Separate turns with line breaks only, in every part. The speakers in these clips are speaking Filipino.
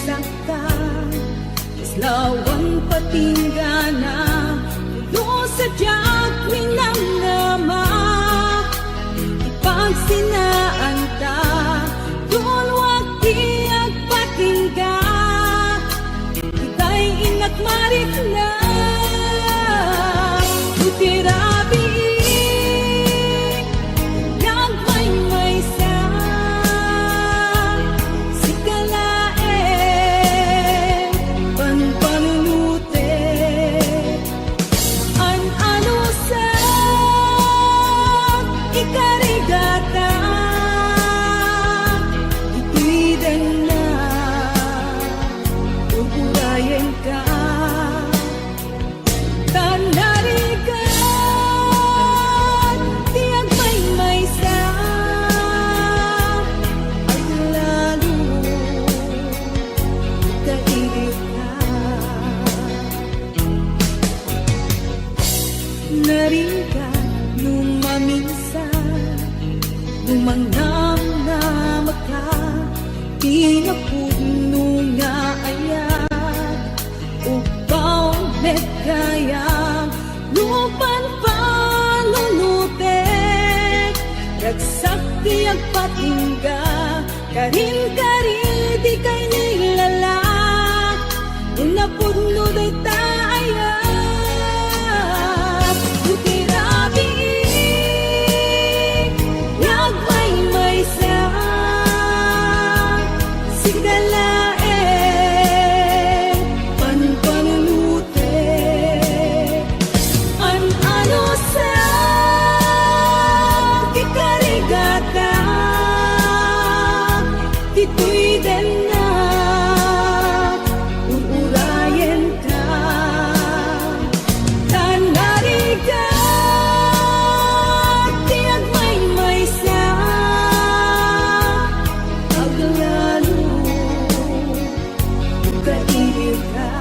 saktan, islawan patinggana, ulo sa diyak minamnama, ipagsinaan ta, doon wag tiyag patingga, ika'y inakmarik na, utirabi, nagmay-may sa, sikalae, panpanunute, an-ano sa, ikarigata, ituiden na, ugurayen ka, tanarigan, tiyag may sa, at lalo, kaigit ka. Naringgan nung maminsan, lumangnam na maka, pinapuno nga ayat, upaw met kayang, lupan panunutek, ragsak tiyag patingga, karin-karin di kay nilala, unapuno day taayat, utirabi, nagmay-may sa, sigalae, panpanunute, an-ano sa, ikarigata, ituiden na, uurayen ka, tanarigan, tiyag may sa, aglalo, kaigit ka.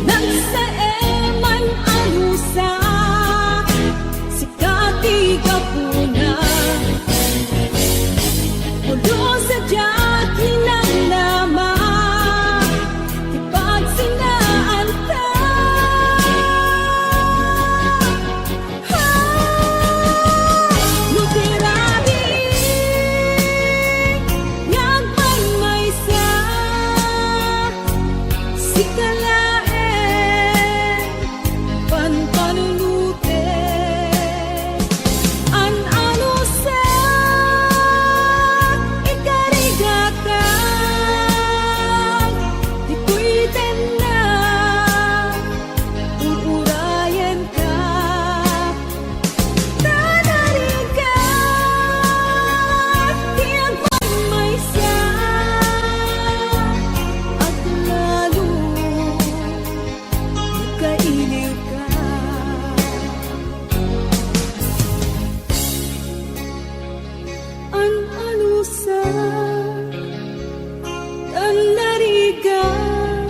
Nagsaeman anusa, sikati kapuna, ulo sa diyak hinanama, ipagsinaan ka. Lutirabi, nagmay-may sa, sikalae, panpanunute, an-ano sa, ikarigata, ituiden na, uurayen ka, tanarigan, tiyag may sa, at lalo, kailiw ka. An-ano sa, tanarigan,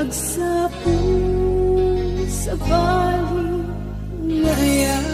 agsapo sa bali ngayon.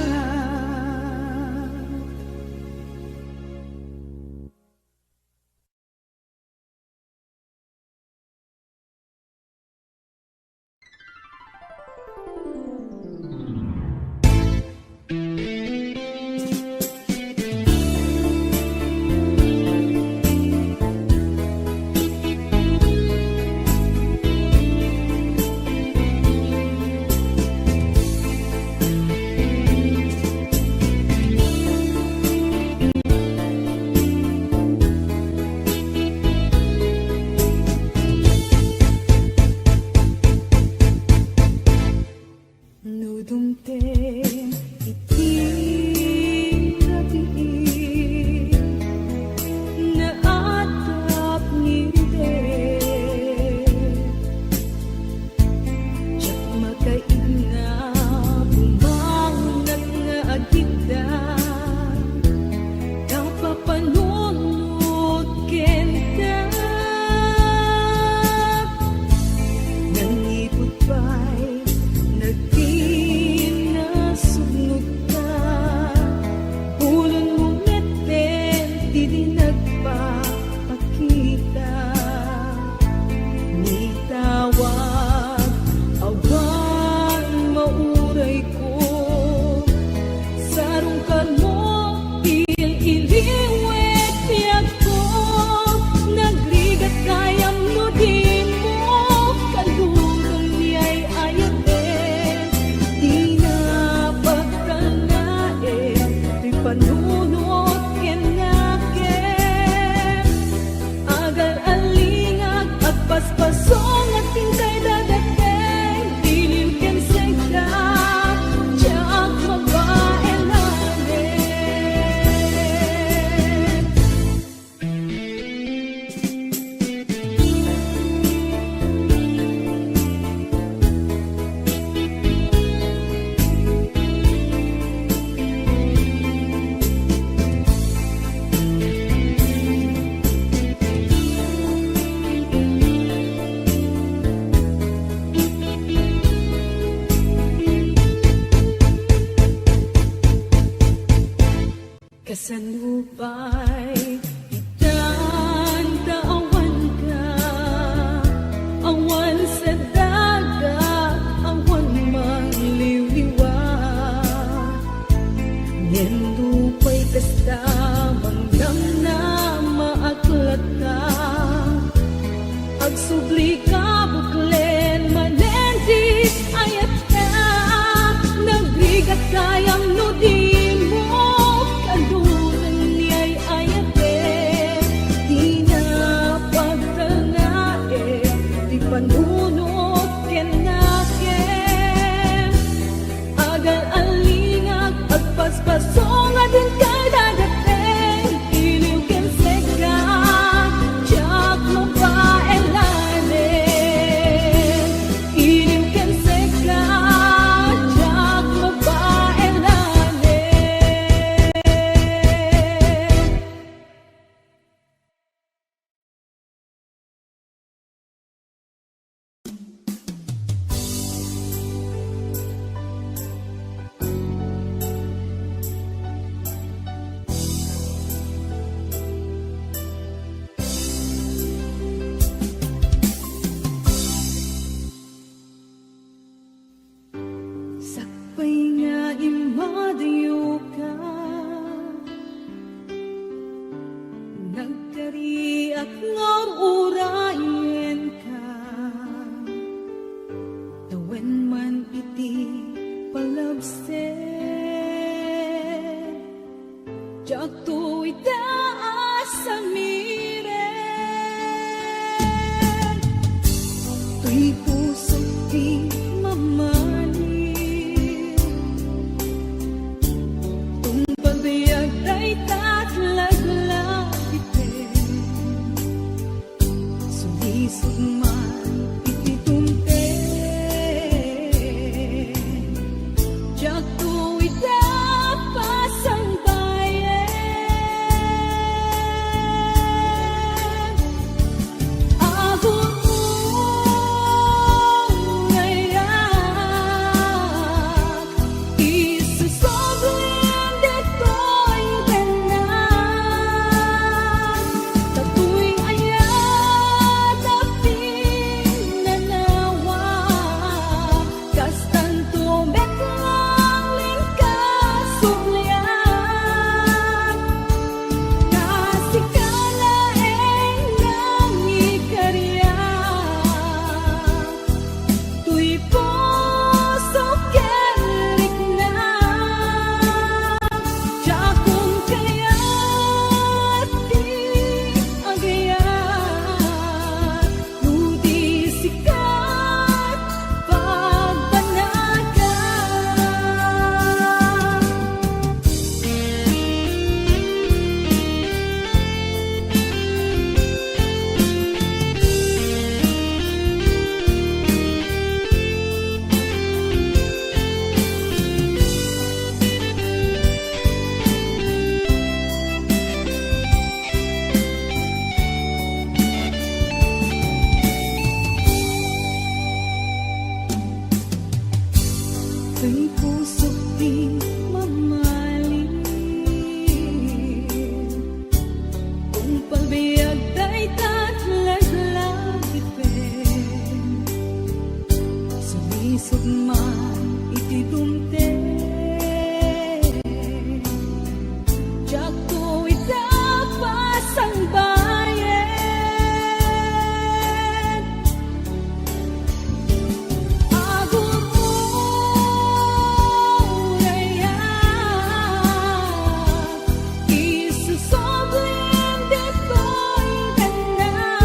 kari aklor urayan ka. Tawen man iti palabsen, jak tu itaas sa miren. Tuy puso di mamanin, tung pagbiag ay tatlaglagitin. Sulisog man iti tumten, jak tu itapas ang bayan. Ahon mo ngayak, isusoblin dito'y ganan. Tatu'y ayat na pinanawa, kastan tumeklang lingkasumlian. Kasikalaeng ng ikarya, tuy puso kerik na. Jakong kaya't di agayat, nudi sikat pagbanagan. Tuy puso di mamahalin, kung pagbiag ay tatlaglagitin. Sumisog man iti dumten, jak tu itapas ang bayan. Ahon mo ngayak, isusoblin dito'y ganan.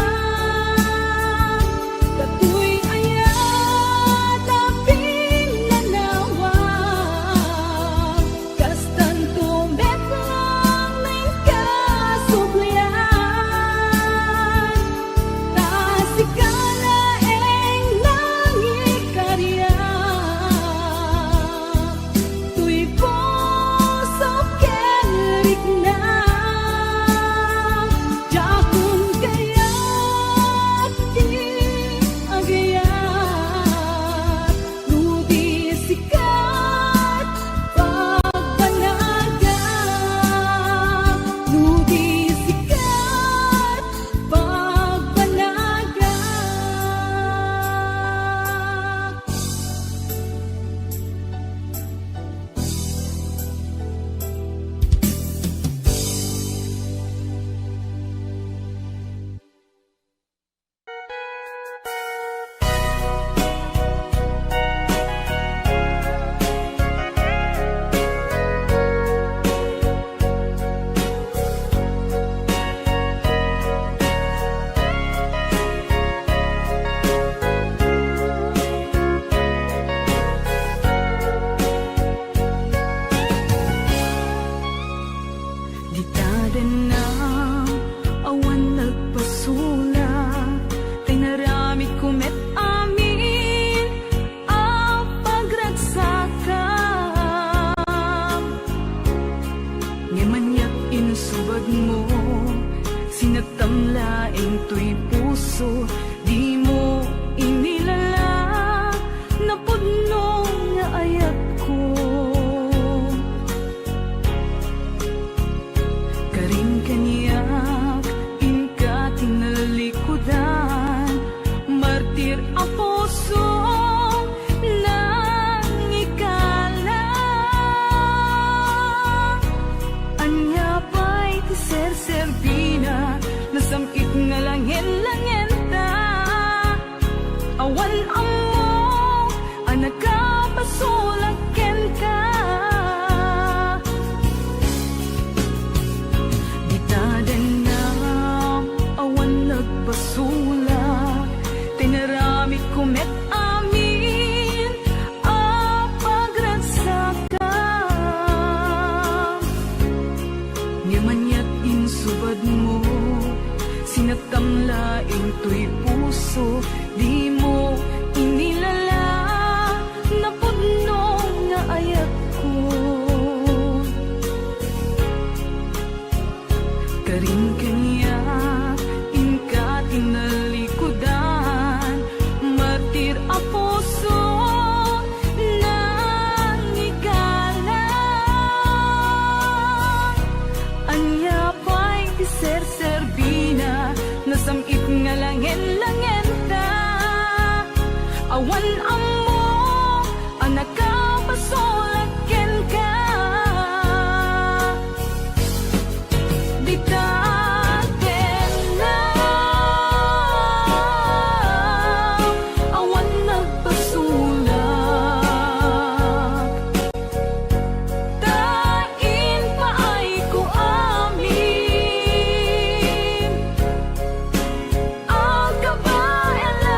Tatu'y ayat na pinanawa, kastan tumeklang lingkasumlian. Kasikalaeng ng ikarya, tuy puso kerik na. Jakong kaya't di agayat, nudi sikat pagbanagan. Nudi sikat pagbanagan. Diktada na awan nagpasula, tinarami kumet amin ang pagragsakam. Ngamanyak inusubad mo, sinatamlaeng tuy puso, di mo inilala, napudno nga ayat ko. Karing kaniyak, inka tinalikudan, martir ang puso nang ikala. Anya pa'y ti ser-servina, na nga tamlaing to'y puso, di mo inilala, napudno nga ayat ko. Karing kanya, inka tinalikudan, martir a puso, nang ikalan. Anya pa'y ser-serbina, nasamit nga langen-langen ta. Awan amo, anak ka pasulaken ka. Ditaten na, awan nagpasulak. Tain pa ay ko amin, ang kabaelan.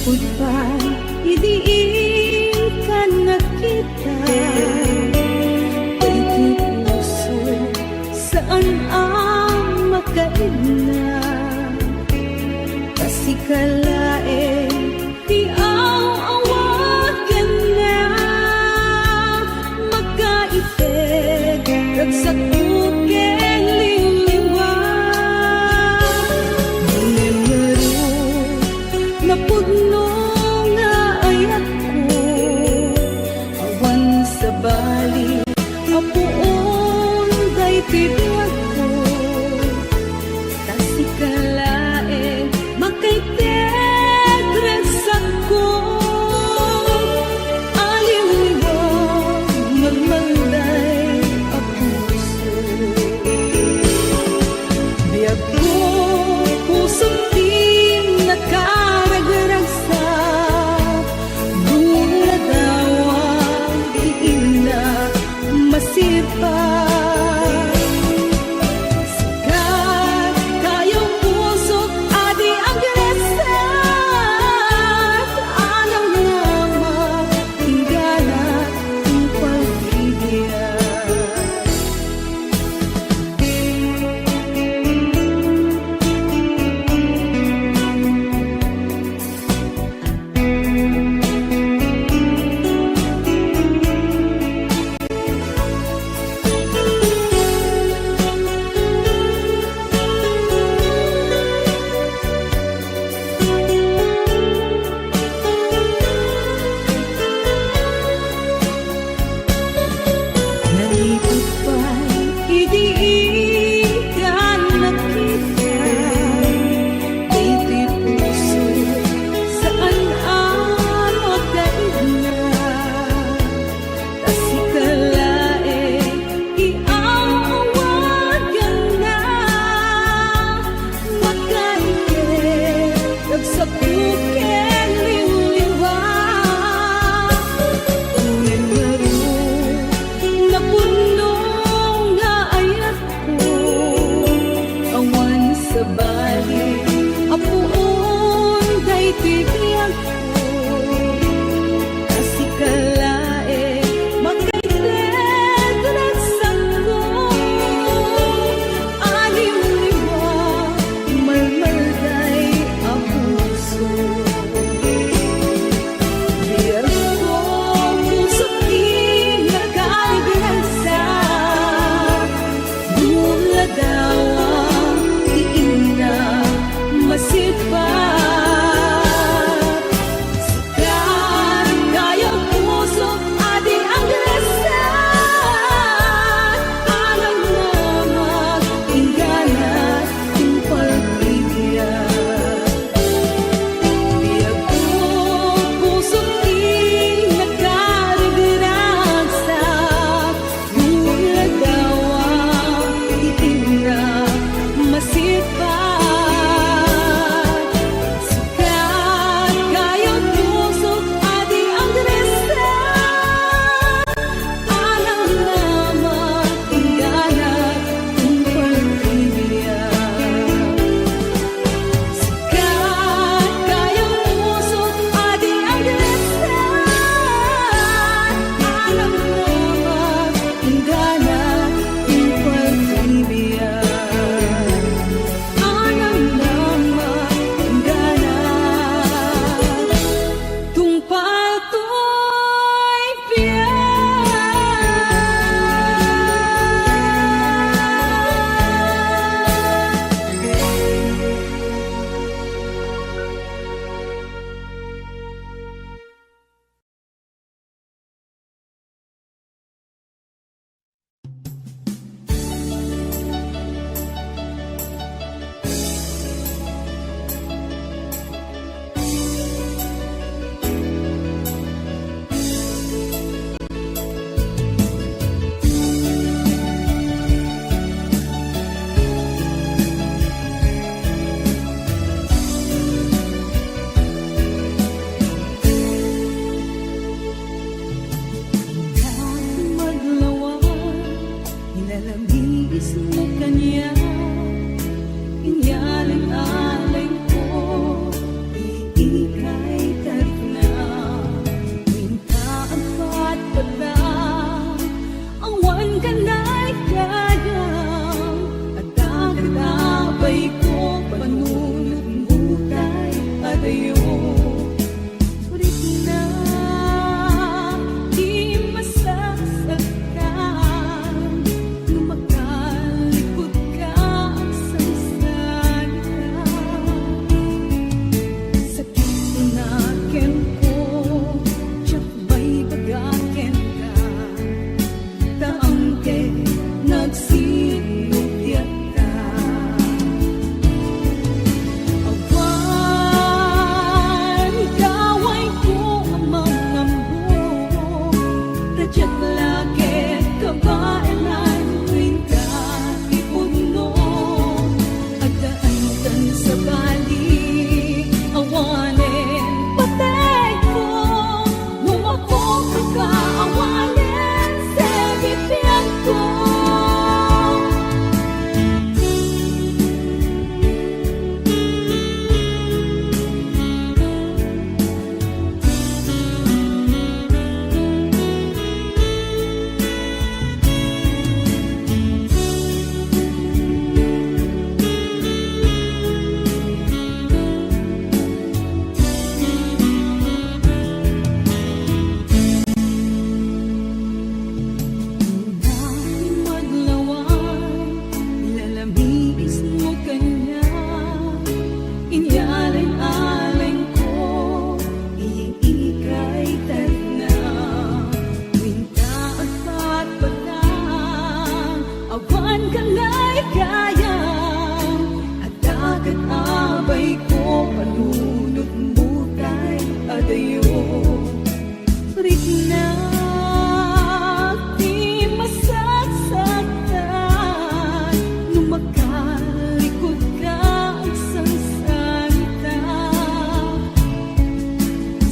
Bukod pa, idiin ka nakita. Iti puso, saan ang makaila? Kasi kalae, di awat ka na. Magkaipeg, ragsak uken liliwa. Numero, napudno nga ayat ko. Awan sa bali, apuon day tibiyag ko. Kasi kalae, makaiteg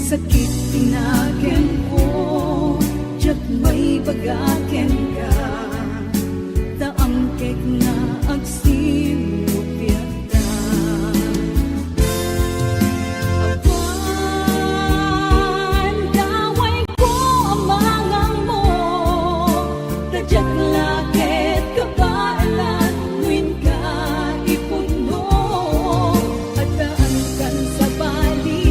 sakit tinaken ko, tiyak may bagaken ka, taangkek na agsimupyat ka. Awan, daway ko amangang mo, tadyak lakit kabaalan, nuin ka ipuno, at daan kan sa bali,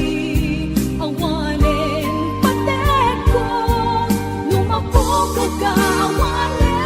awanin patek ko, lumapok ka awanin.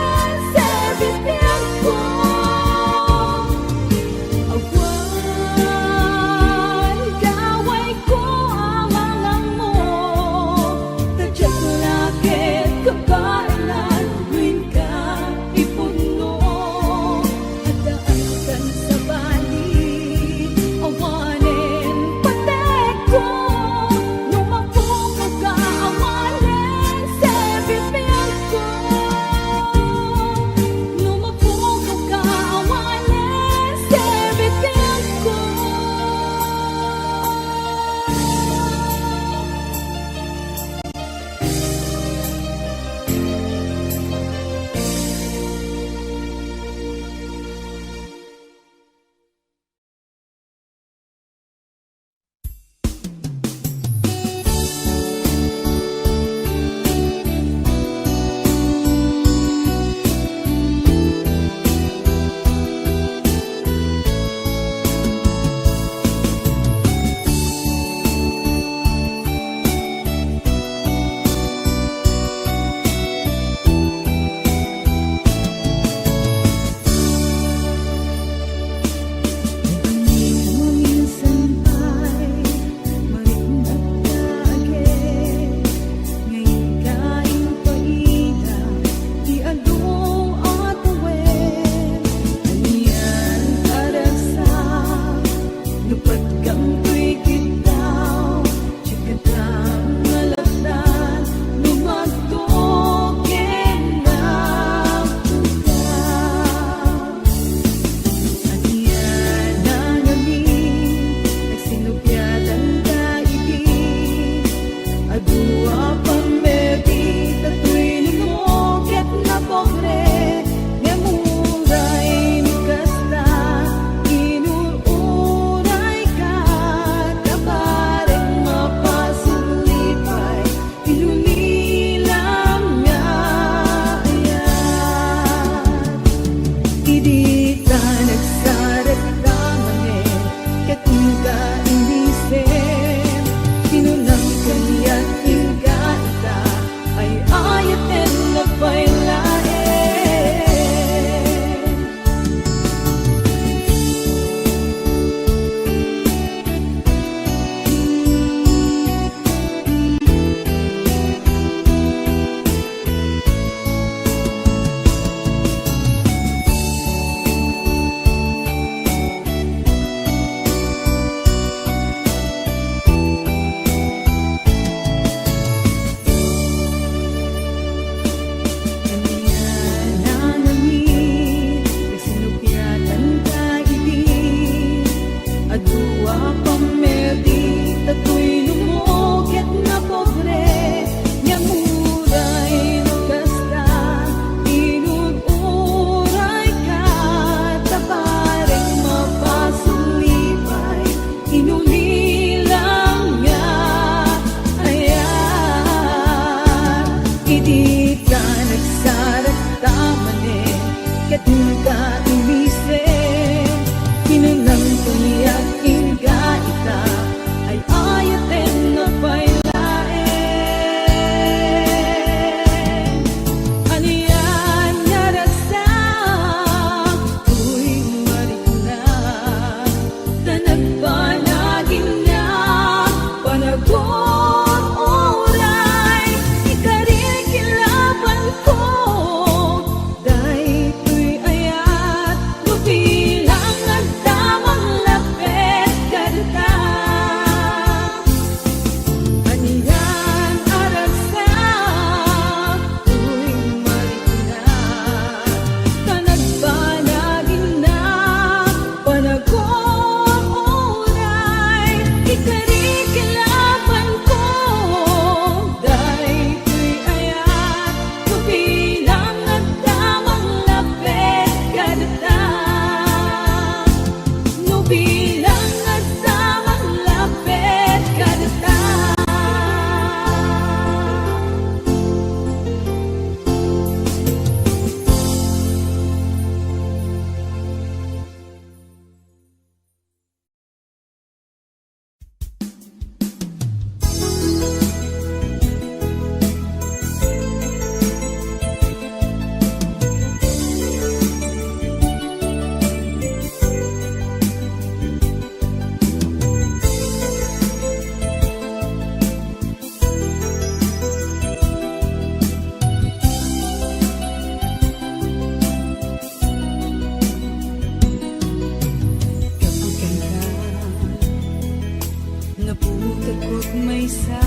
may sa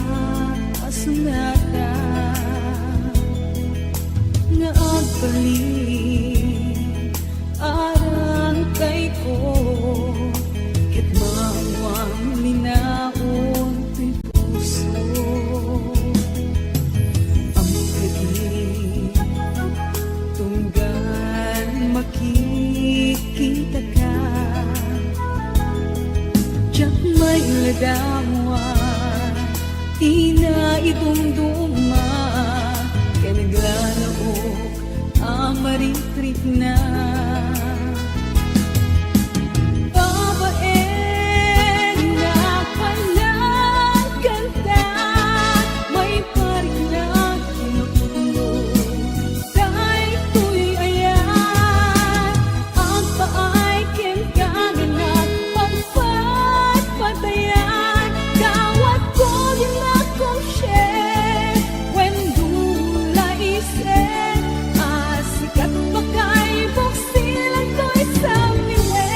asunata nga agbalik arang kay ko ket mawang linaon tuy puso ang kaging tunggal makikita ka tiyak may ladawa tina idumduma kaya naglalaok amaritrit na babaeng na palang kanta may parik na kinutulo dahil ko'y ayan ang paay kinkanganak pagpatpatayan kawat ko din akong share when dulaisen asikat bakay buksilan ko'y sa miwen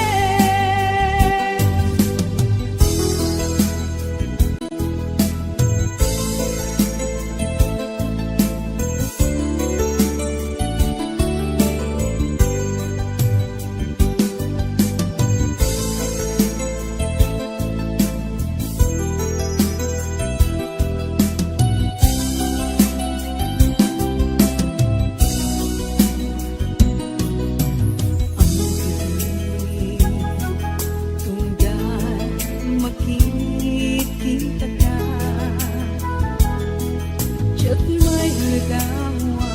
tunggal makikita ka tiyak may ladawa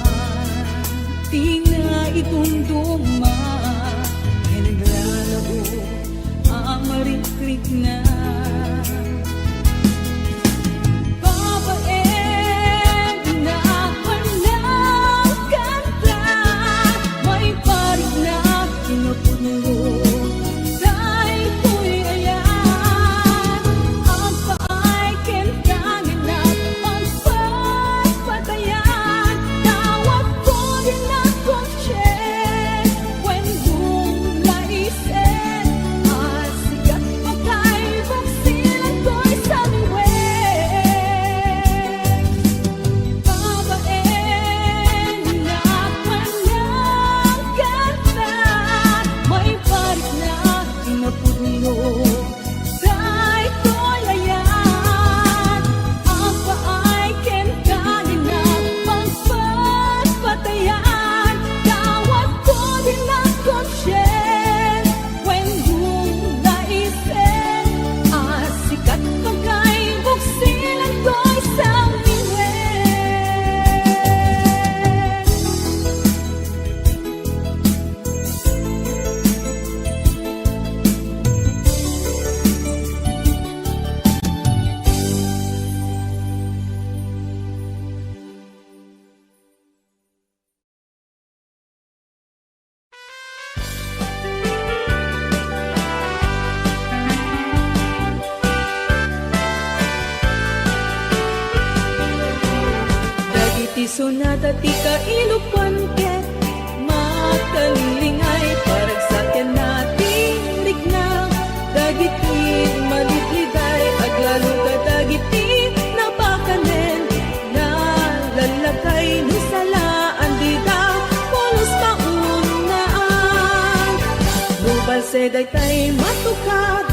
tina itunduma kaya naglalabo amaritrit na babaeng na walang kanta may parig na kinutulo dahil ko'y ayan ang paay kinkanganak pagpatpatayan tawag ko din akong share when dulaisen asikat bakay buksilan ko'y sa miwen babaeng na walang kanta may parik na kinapulo dahil ko'y ayan ang paay kinkanganak pagpatpatayan kawat ko din akong share when dulaisen asikat bakay buksilan ko'y sa miwen dagiti sonata ti kailupan ket makalingay parag sakyan natin rigna dagiti malibliday aglalo ka dagiti napakanen na lalakay no salaan di da polos maunaan nubalse daytay matukat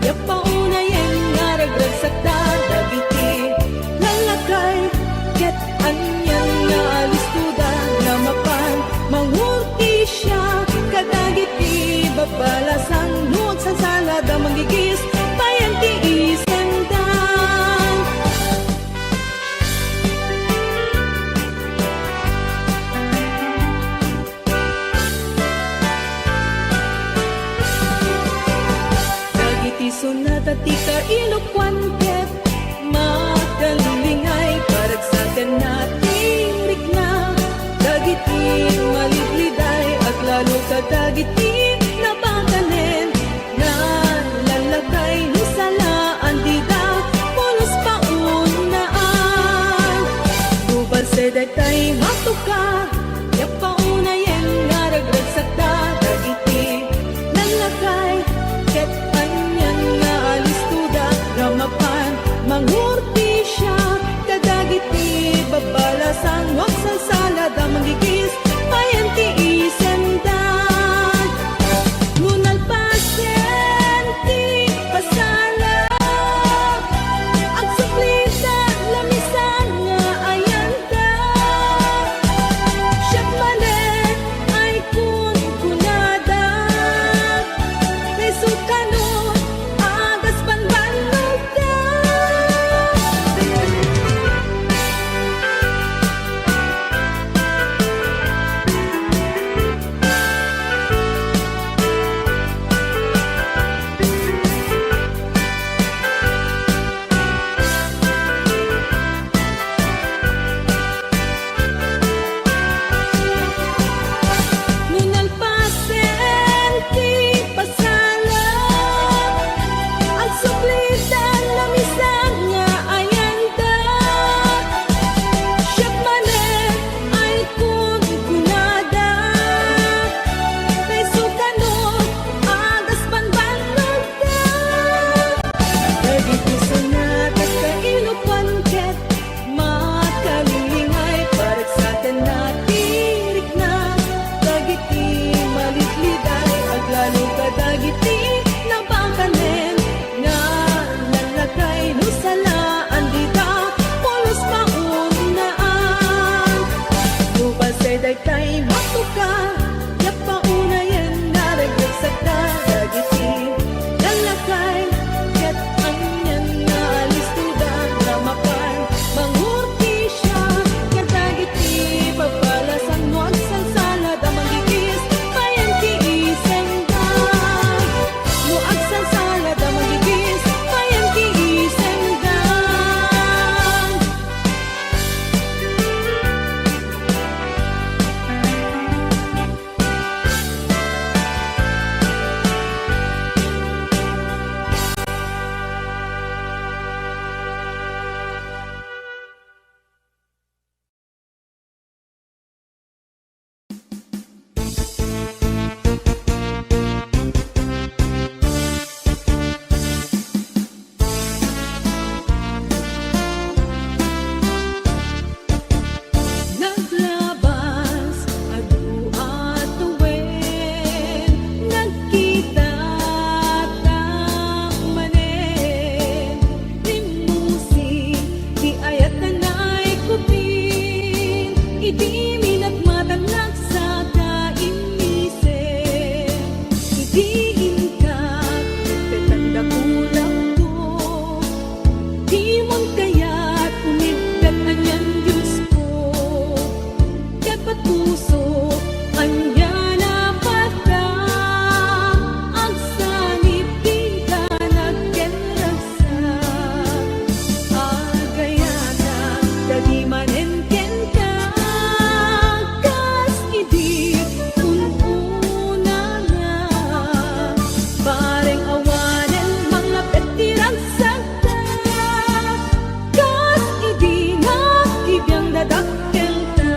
ya paunayen nga ragragsakda dagiti lalakay ket anyang naalistuda na mapan mangurti siya kadagiti babalasang nuot sa salada manggigis bayan ti isendan daytay matuka ya paunayan naragsak dagiti lalakay ket anyan na listuda ramapan mangurti siya ket dagiti pagpalasan mo agsalsala da magigis payan ti isenda mo agsalsala da magigis payan ti isenda. Naglabas adu at tuwen nagkita tak manen limusi di ayat nanay kupin iti minat matangak sa kainisen iti inkat petanda kulak to di mon kayat umibgat anyan Diyos ko ket puso anya na patang ang sanib di ka nagkenragsak agayata dagi manen ken ka kas idi ununa na bareng awanen manglapet ti ragsak kas idi nakibiyang dadakkel ta.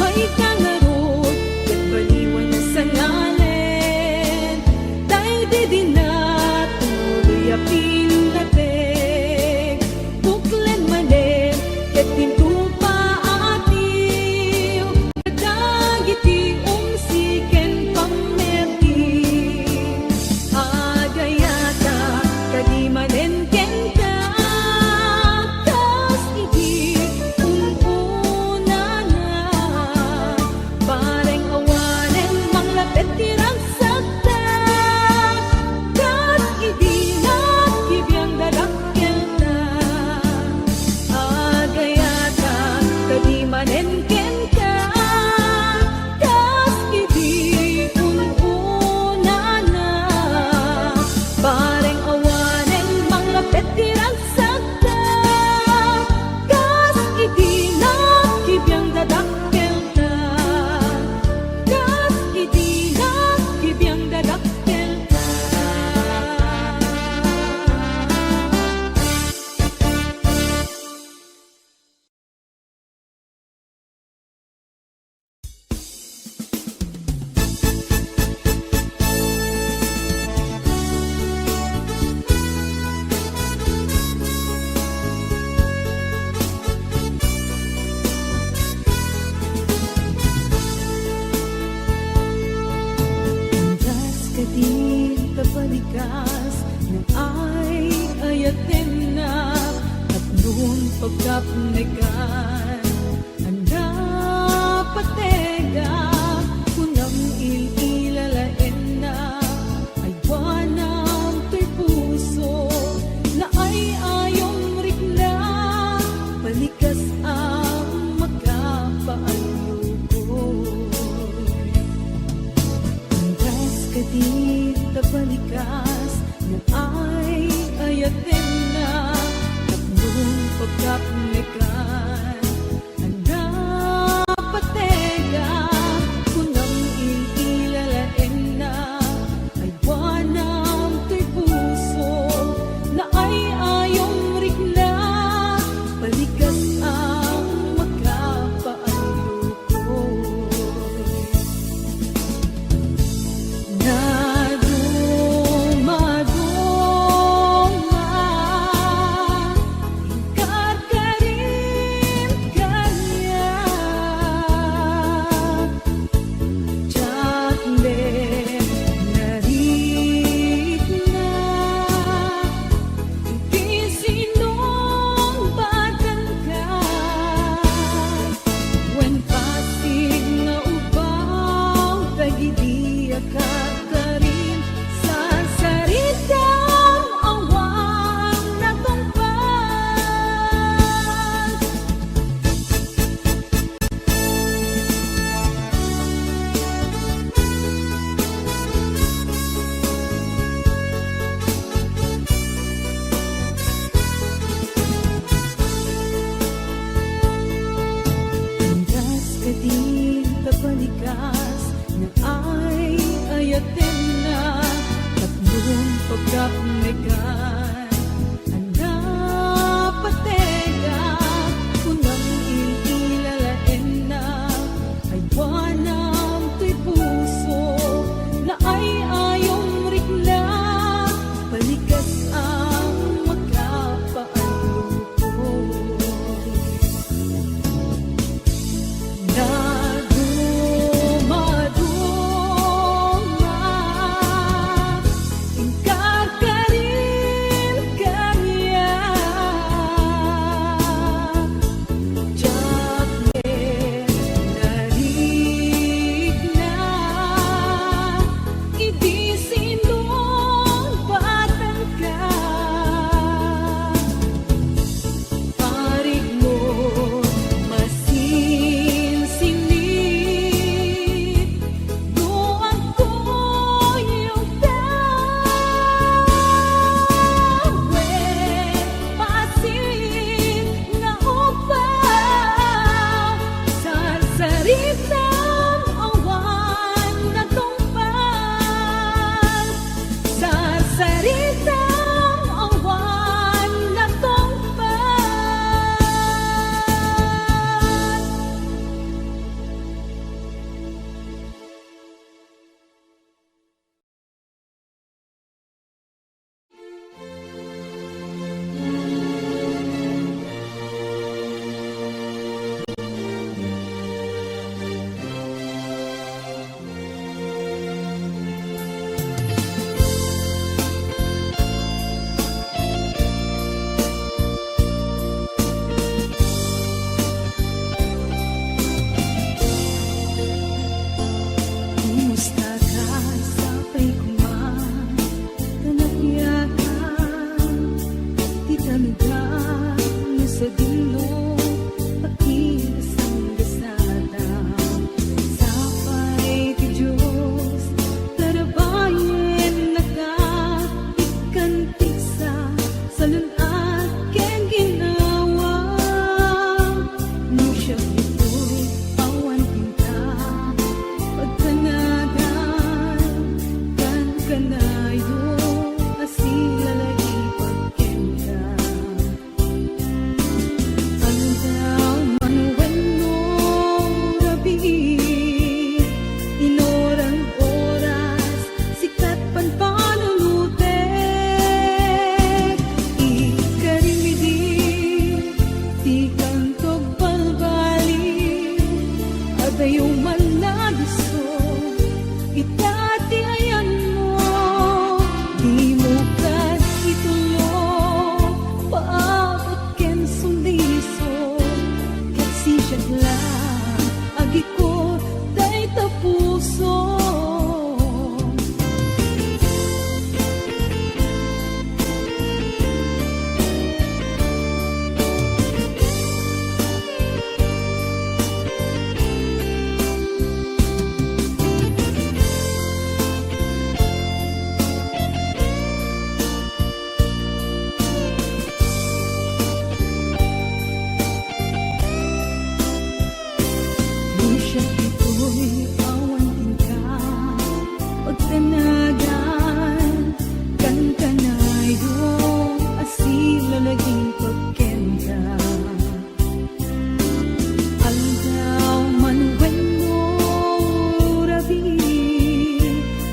May kangarot ket baliwan na sa ngalen tay di din na tuloy a pindatek buklen manen ket tintupa atiu dagiti umsiken pammerti agayata kadi manen ken ka kas idi ununa na bareng awanen manglapet ti ragsak kas idi nakibiyang dadakkel ta agayata kadi manen ken ka kas idi ununa na bareng awanen manglapet ti ragsak kas idi nakibiyang dadakkel ta kas idi nakibiyang dadakkel ta. Landas ka din kabalikas na ay ayaten na at noon pagkapnekan anda patega kunam ililalaen na ay wanam to'y puso na ay ayong rikna balikas ang makapaayukoy. Landas ka di tabalikas na ay ayaten na at noong pagkapnekan anda patega kunam ililalaen na ay wanam to'y puso na ay ayong rikna balikas ang makapaayukoy. Na dumaduma kapnegan hanap patega kunang ililalain na ay wanang tuy puso na ay ayong rikna balikas ang magkapaalukoy na dumaduma ingkakaril kanya Jakme narik na Idi sinong batang ka Parig mo masinsinit Doon ko yung dawe Pasin na upaw Sarsaritang awan na tumpal Sarsaritang awan na tumpal Kumusta ka sa pagkuman Tanagyakan Di tanagyan mo sa dilo Pakikasang gasada Sapay ti Diyos Tarabayan na ka Ikantisa Sa lunat ken ginawa Mo siya ito'y awan pinta Pagkanagan, kan kanayo, asilalagi pagkenda. Andaw manuwen mo rabi, inorang oras, sikat pan panunute. Ikarimidi, di kantog balbaliw, adayo man na gusto itati ayan mo di mo kad itulo paabot ken sundiso kasi siya lang agi ko day tapuso Siya ito'y awan din ka Pagtanagan kan kanayo asilalaging pagkenda Aldaw manuwen mo rabi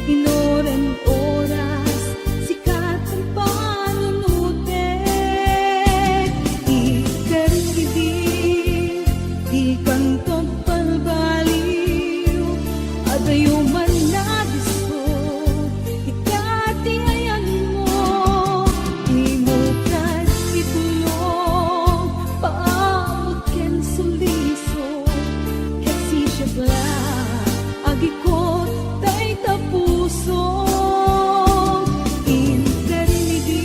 Inoran oras sikat ang panunute Ikarigidi di kantog palbaliw Adayo man na gusto Ikati ayan mo Di mo kad itulong Paabot ken suliso Kasi siya lang agi ko tay tapuso Inkarimidi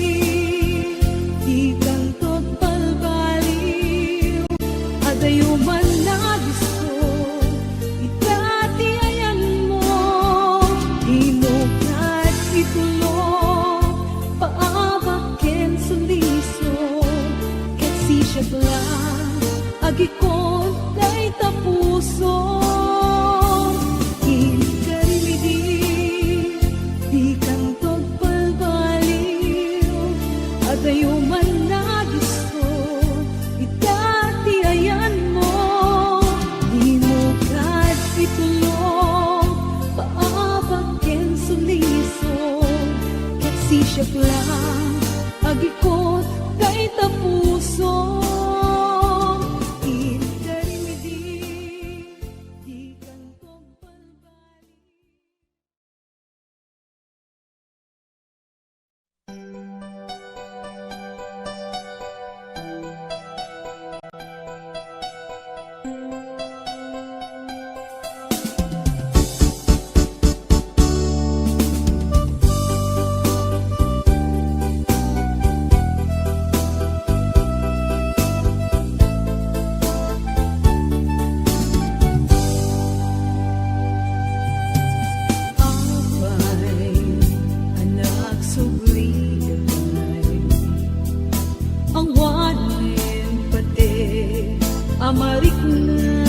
di kantog palbaliw Adayo man na gusto itati ayan mo di mo kad itulong paabak ken suliso kasi siya lang agi ko tay tapuso Inkarimidi di kantog palbaliw siya lang agikot kay tapuso. Indarimidi di kantong palbali. Abay, anak subliday, ang wanin pati amarik na,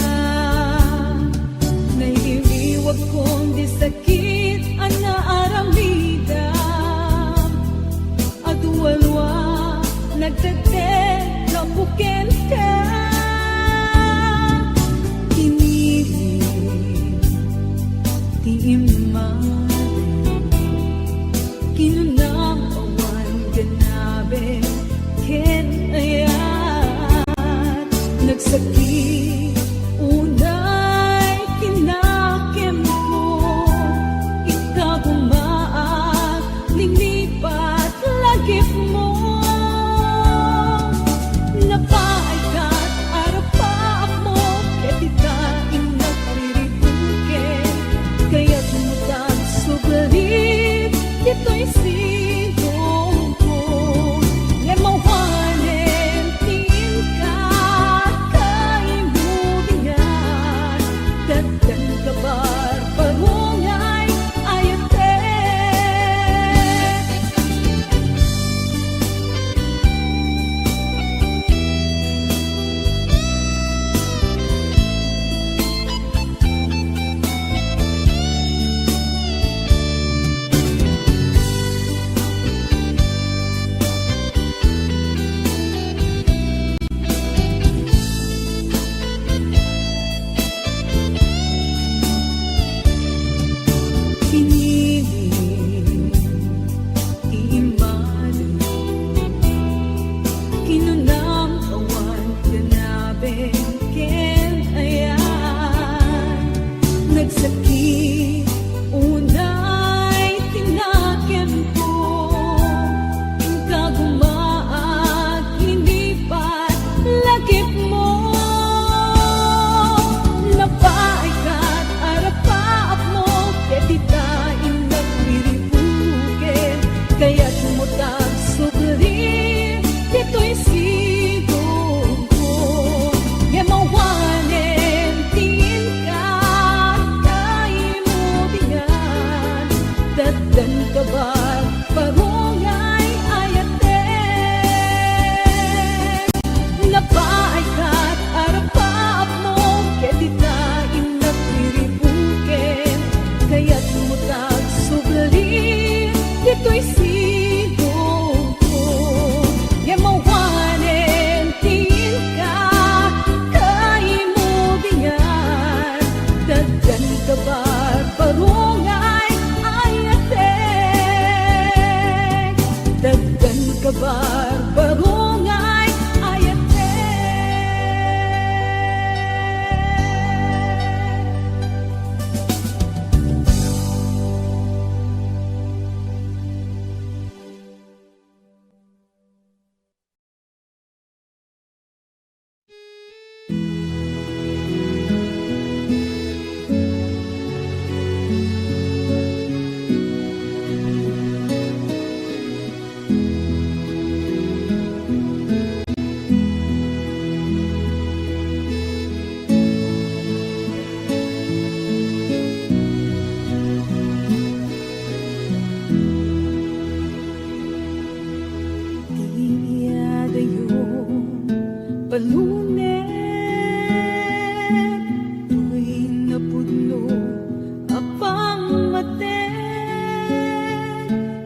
naiiwag kong di sakit ang naaramida, at walwa nagtatet kapuken ka. Kinilig ti imarin, kinunang awan ganabe, ken ayat, nagsakit, unay kinakem ko, ikagumaak, linipat, lagip mo, napaikat, arapaak mo, ketita ingat riribungken, kaya't mutag sugalit, ito'y sigong ko, lemawanen, tiin ka, kaimubingan, dagdan kabar, parungay, ayate. Piniling, iimanin, kinunang awan ganabe, ken ayan, nagsakit, unay tinakem ko, kagumaag, linipat, lagip mo, napaikat, arapaak mo, ketita ingat wiribuken, kaya't mutag sugalit, ito'y sigong ko, yamawanen, tiin ka, kaimubingan, dagdan kabar, parungay, ayate. Napaikat, arapaak mo, ketita ingat wiribuken, kaya't mutag sugalit, ito'y sigong ko, yamawanen, tiin ka, kaimubingan, dagdan kabar, parungay, ayate. Dagdan kabar, parungay, ayate. Palunet, tuwing napudno apang mate,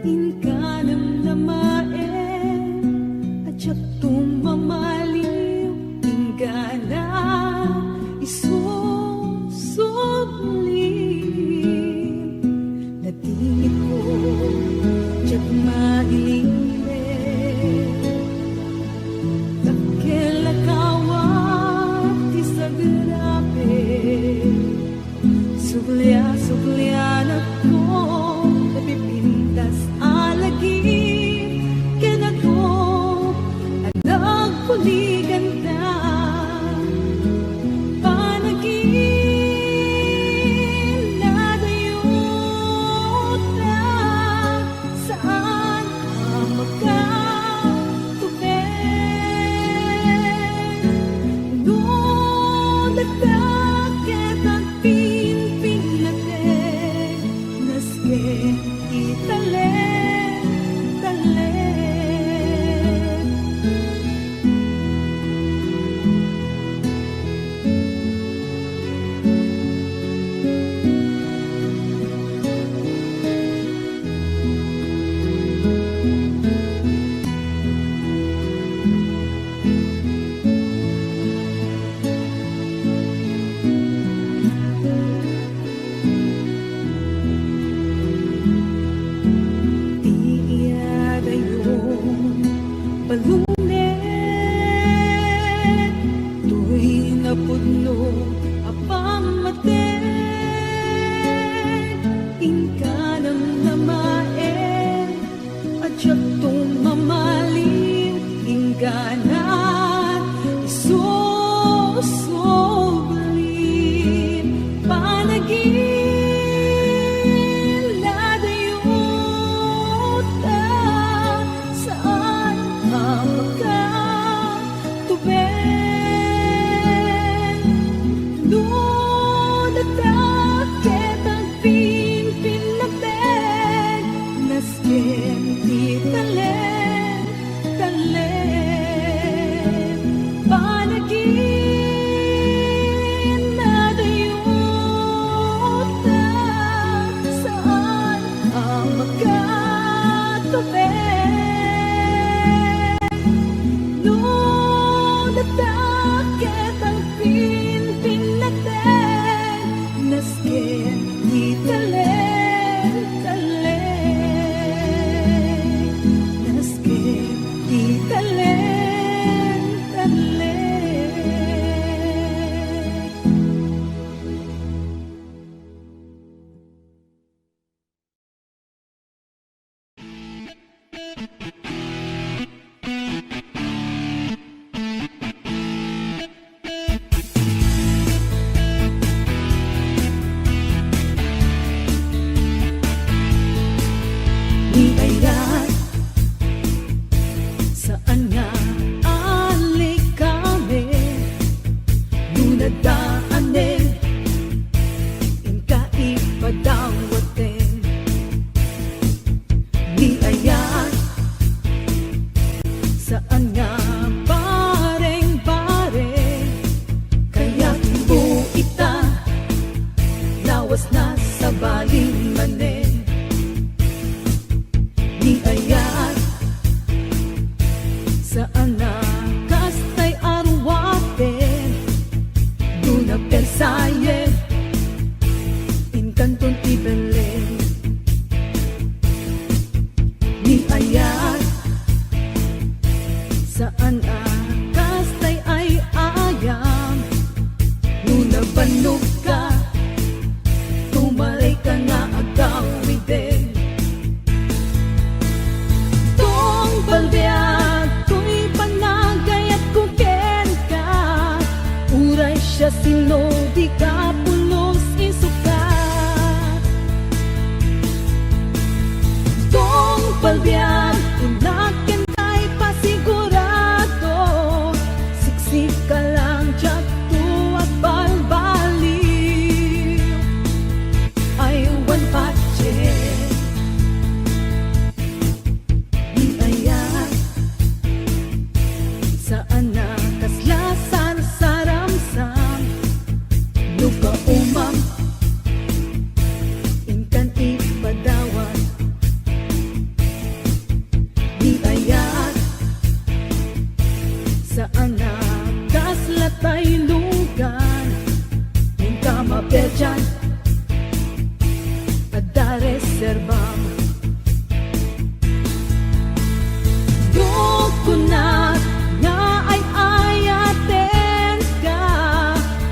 inkanam na maen, at siya tumamaliw, ingana isusublim, natingin ko, tiyak balunet, tuwing napudno apang maten, inka ng namaen, at siya tumamalim, inka na isusublin, panagin ladayuta, saan ang makatubeng, doon natakit ang pimpin natin, nasken di talen, talen, panagin ladayuta, saan ang makatubeng, doon natakit ang pimpin natin, nasken di talen, talen, nasken di talen, talen. Di ayan, saan nga alik kami, dunadaanin, inka ipadawatin. Di ayan, saan nga bareng-bareng, kaya't buita, lawas na sa baling manin. Di ayan, saan na kastay arwaten, doon na persayen, inkanton ibelen. Di ayan, saan na kastay ay ayam, doon na banog ka, tumalay ka na agawin din. Tong balbiag, ko'y panagay at kuken ka, uray siya sino, di ka pulos isukat. Tong balbiag, inakin kay pasigurado, siksik ka lang tiyak at balbaliw, ay one pache. Di ayan, saan na kaslasan sa ramsam, lupa umam, inkan ipadawan. Di ayan, saan na kaslatay lugan, inka mapedyan, ada reservam. Dukunat nga ay ayaten ka,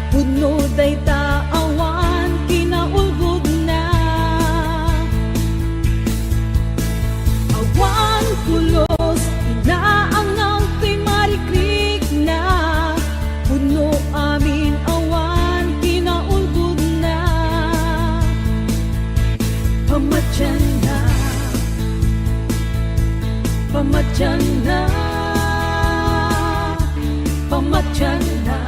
puno day taawan, kinaulgod na. Awan pulos, inaangaw kay marikrik na, puno amin awan, kinaulgod na. Pamatyan na, pamatyan na, pamatyan na.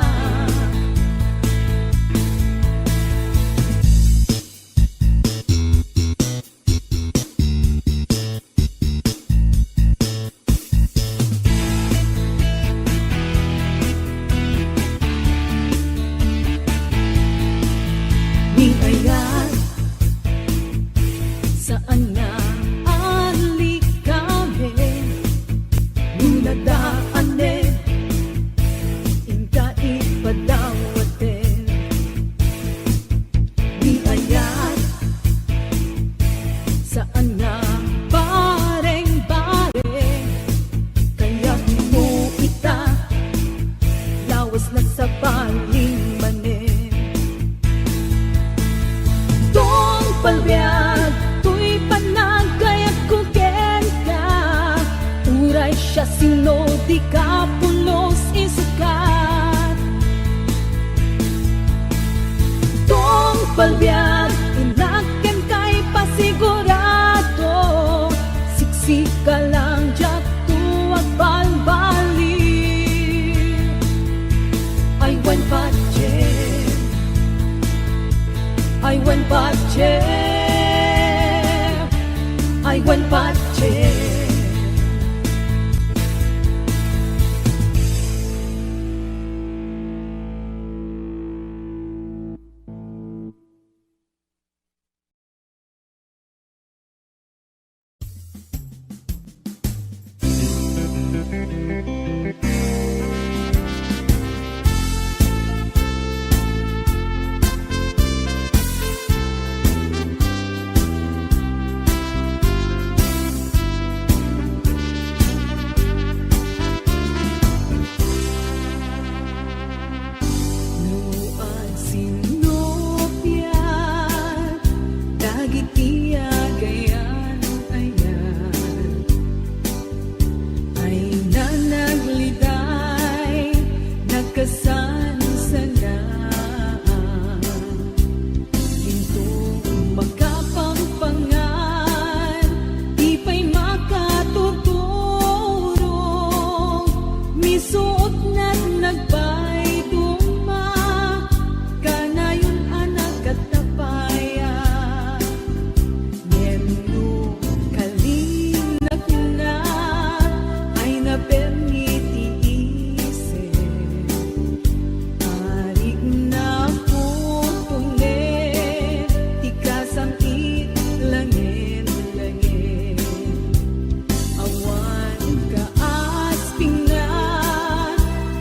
Di ayan, saan nga alik kami, dunadaanin, inka di ka pulos isukat. Tong palbiag inaken kay pasigurado, siksik ka lang jak tuwag balbali. I went budget, I went budget, I went budget. Nuan sinopyan, dagitiya gayan ayan, ay nanagliday, nagkasan sana. Gintong makapangpangan, di pa'y makatuturo, misuot na't nagbay duma, kanayon anak katapaya. Miyembro kalinag na, ay napermiti isip, arik na putunin, tikasang itlangin-langin. Awan ka asping na,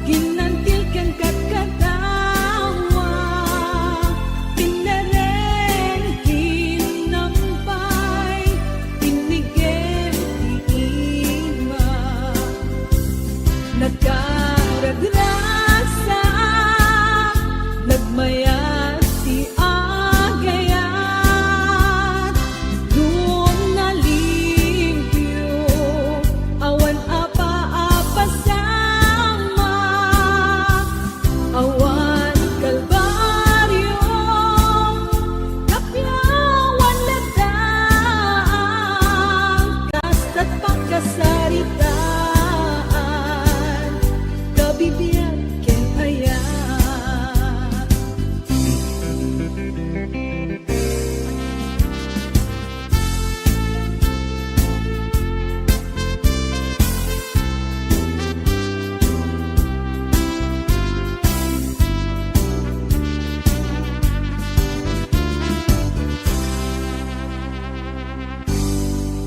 ginantil kan katkatawa, pinaren hinampay, pinigil iima, nagkaragrasa, nagmayat si agayat, doon nalimpyo, awan apa-apa sama, awan kalbaryo, kapyawan ladang, kasta't pagkasaritaan, kabibiyag ken aya.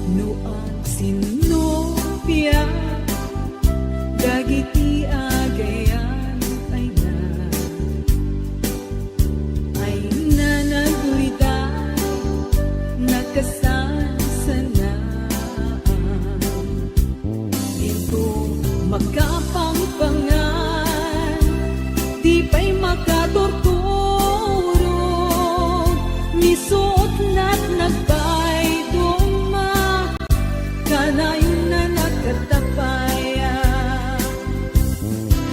Nuan sinopya, dagiti agayan ay nanaguridan, nakasansanaan. Ito makapangpangan, di pa'y makatorturo, misuot na't nagbay duma, kanayon na nakatapaya.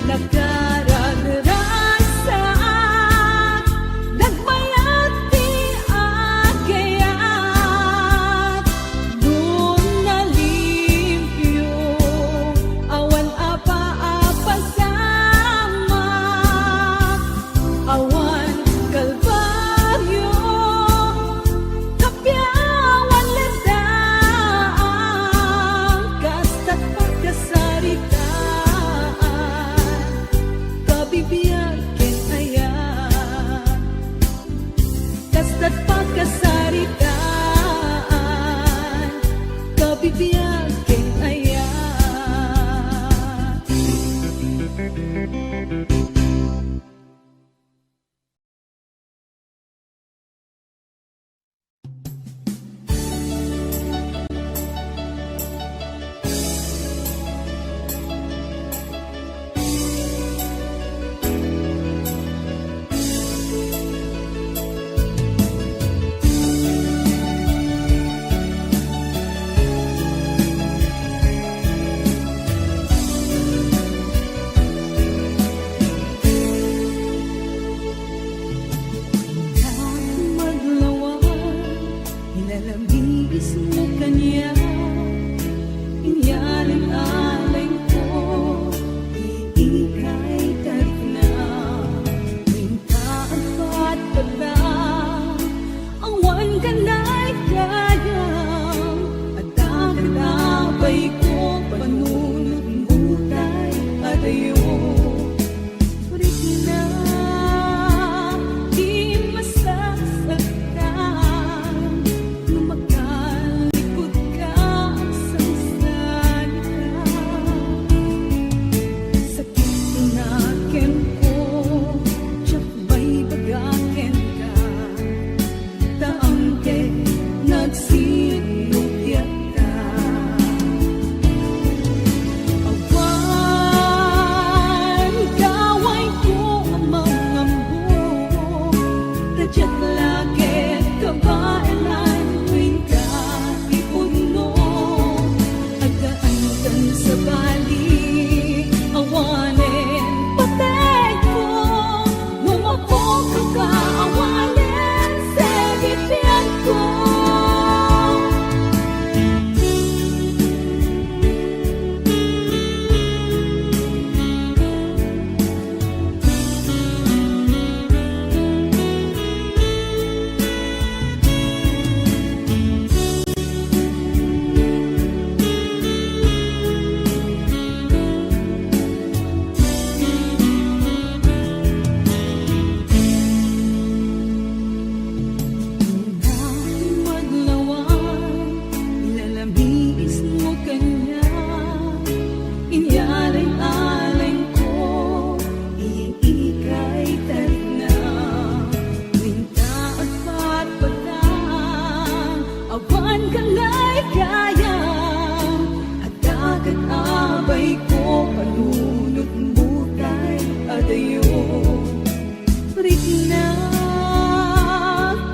Nagkaragrasa, nagmayat di agayat, doon nalimpyo, awan apa-apa sama, awan kalbaryo, kapyawan ladang, kasta't pagkasaritaan, kabibiyag ken aya, kasta't pagkasaritaan, kabibiyag ken aya. Inyaling-aling ko, iikay tarik na. Mintaan pa't patang, awan ka na'y kayang. At dagat-abay ko, panunod butay at ayo. Sulit na, di masasaktan. Lumakalikot ka sa salita. Sakit tinakin ko, tiyak ba'y bagakin ka? Taangke, nagsinupyat ka. Awan, kaway ko ang mga mo. Radyat lakit, kabailan, tuwing ka ipuno. Agkaan sa bali, awanin, patay ko. Lumapok ka, awanin, sa bibig ko. Maglawan, ilalabis mo kanya. Inyaling-aling ko, iikay tarik na. Winta at patpatang, awan ka na'y kayang. At dagat-abay ko, panunod butay at ayo. Rik na,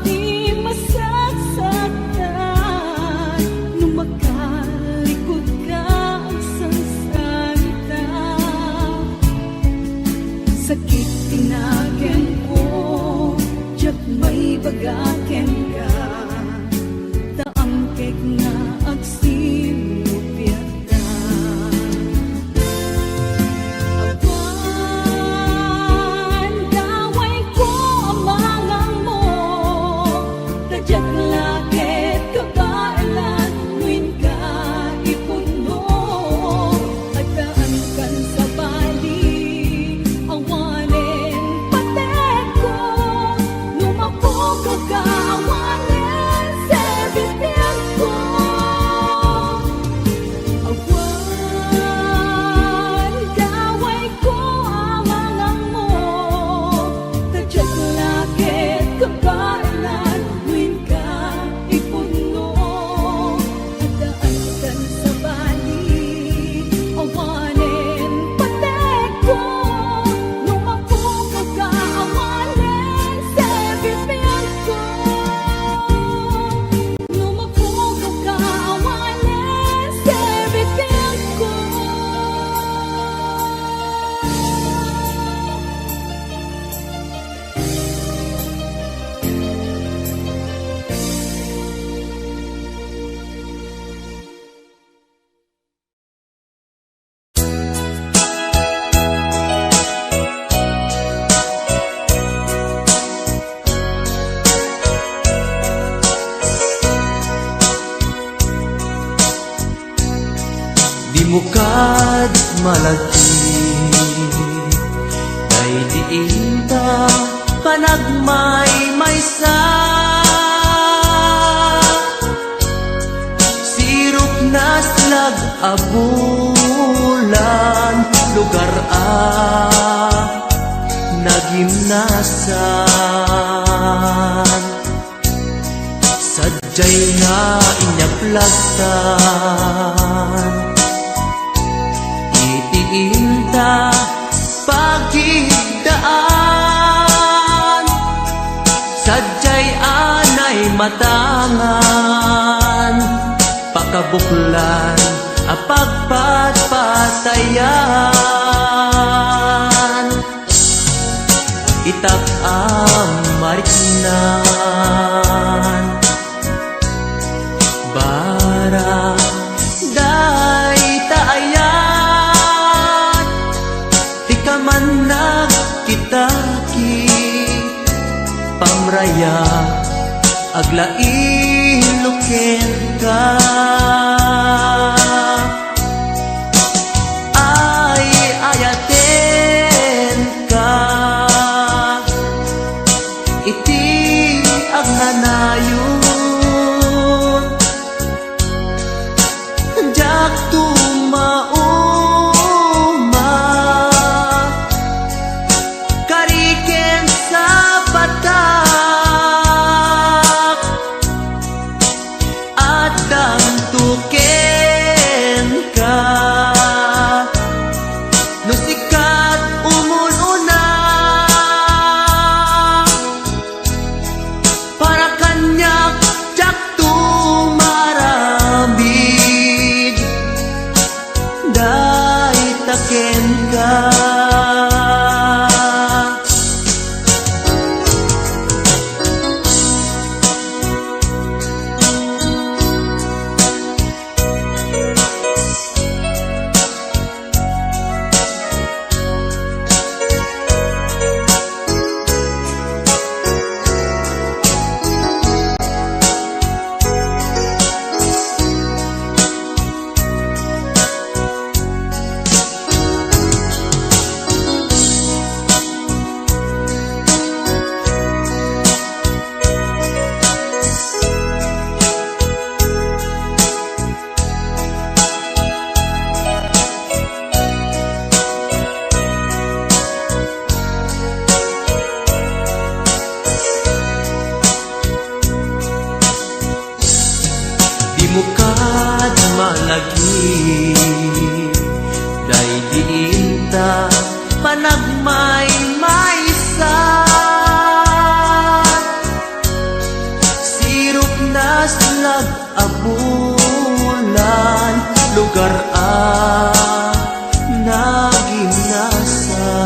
di masasaktan. Lumakalikot ka sa salita. Sakit tinakin ko, tiyak may bagakin ka. Taangkek na agsinupyat ka. Awan, kaway ko ang mga mo. Radyat lakit, kabailan, tuwing ka ipuno. At daan kan sa bali, awanin, patay ko. Lumapok ka, awanin, sa bibig ko. Awan, kaway ko ang mga mo. Radyat lakit, kabailan, tuwing ka ipuno. At daan kan sa bali, awanin, patay ko. Lumapok ka, awanin, sa bibig ko. Lumapok ka, awanin, sa bibig ko.
Di mo kad malagi, kay diin ta panagmay-maysa. Sirup na slag abulan, lugar nagimnasan. Sadyay nga inyaplagtan, itiinta pagigdaan. Sadyay anay matangan, pakabuklan apagpatpatayan. Itak amariknan, bara dahil Maglailukin ka, ay ayaten ka, iti agnanayon jak tumauma kariken sa batak at damtuken ka no sikat umununa para kanyak jak tumaramid dahil taken ka. Di mo kad malagi day diinta panagmay maysan sirup nas lag-abulan lugar naginasan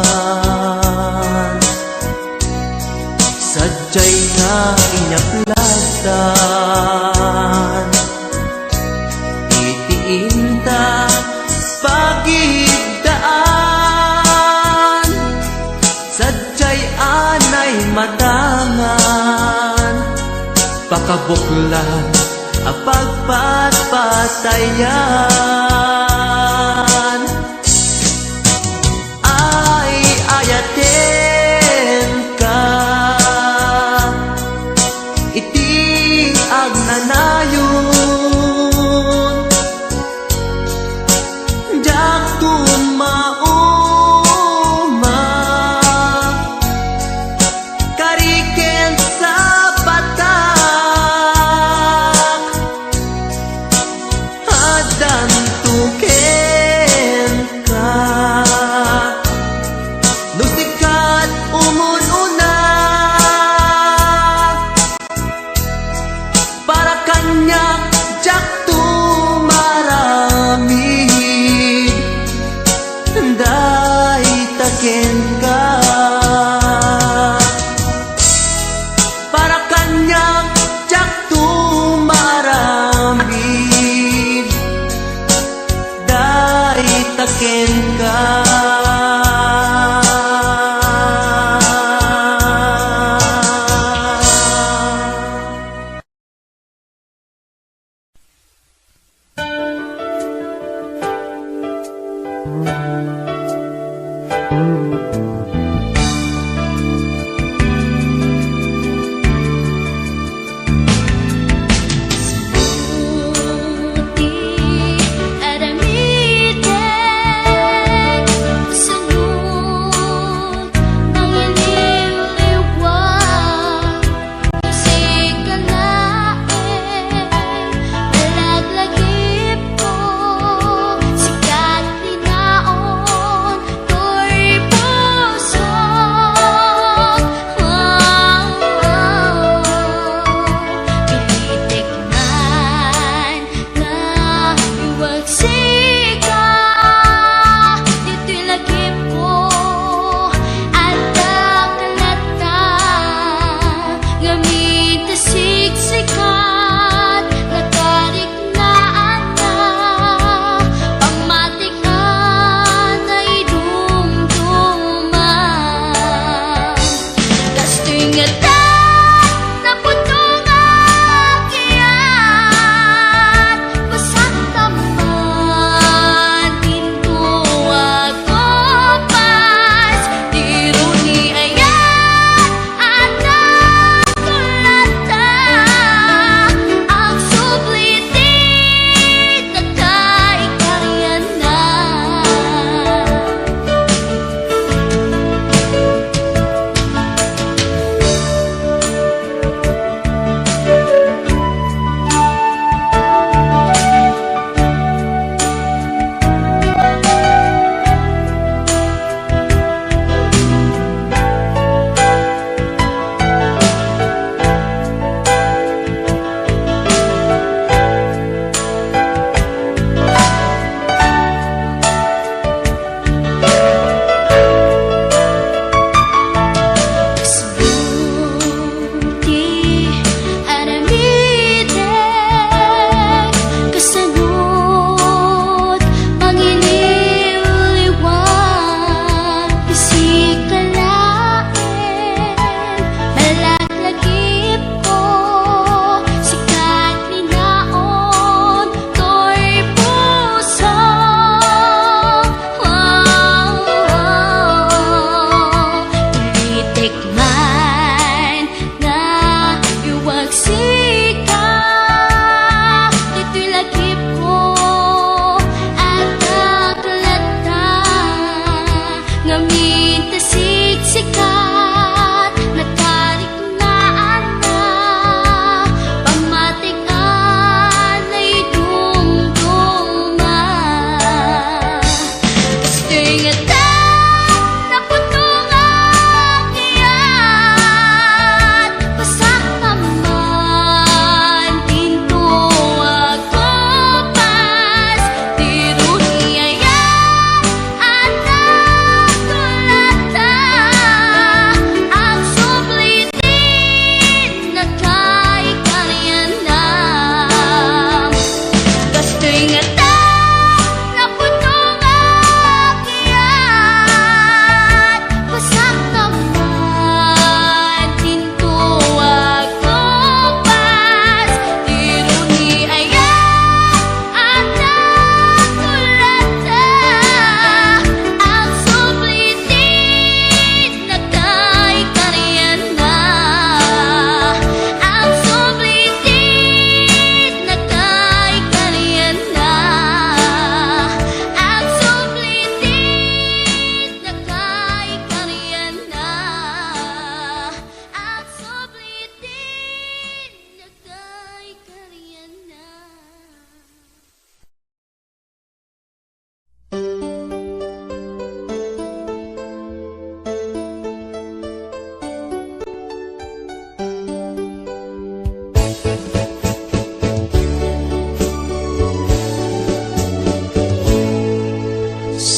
sadyay nga inyaplatan itiinta pagigdaan sadyay anay matangan pakabuklan apagpatpatayan ay ayaten ka iti agnanayon jak tumauma kariken sa batak adan tuken ka no sikat umununa para kanyak jak tumaramid day taken ka para kanyak jak tumaramid day taken ka.
Puti aramiden sunod ng iliw-liwag musikalain nalaglagip ko sikat linaon turbo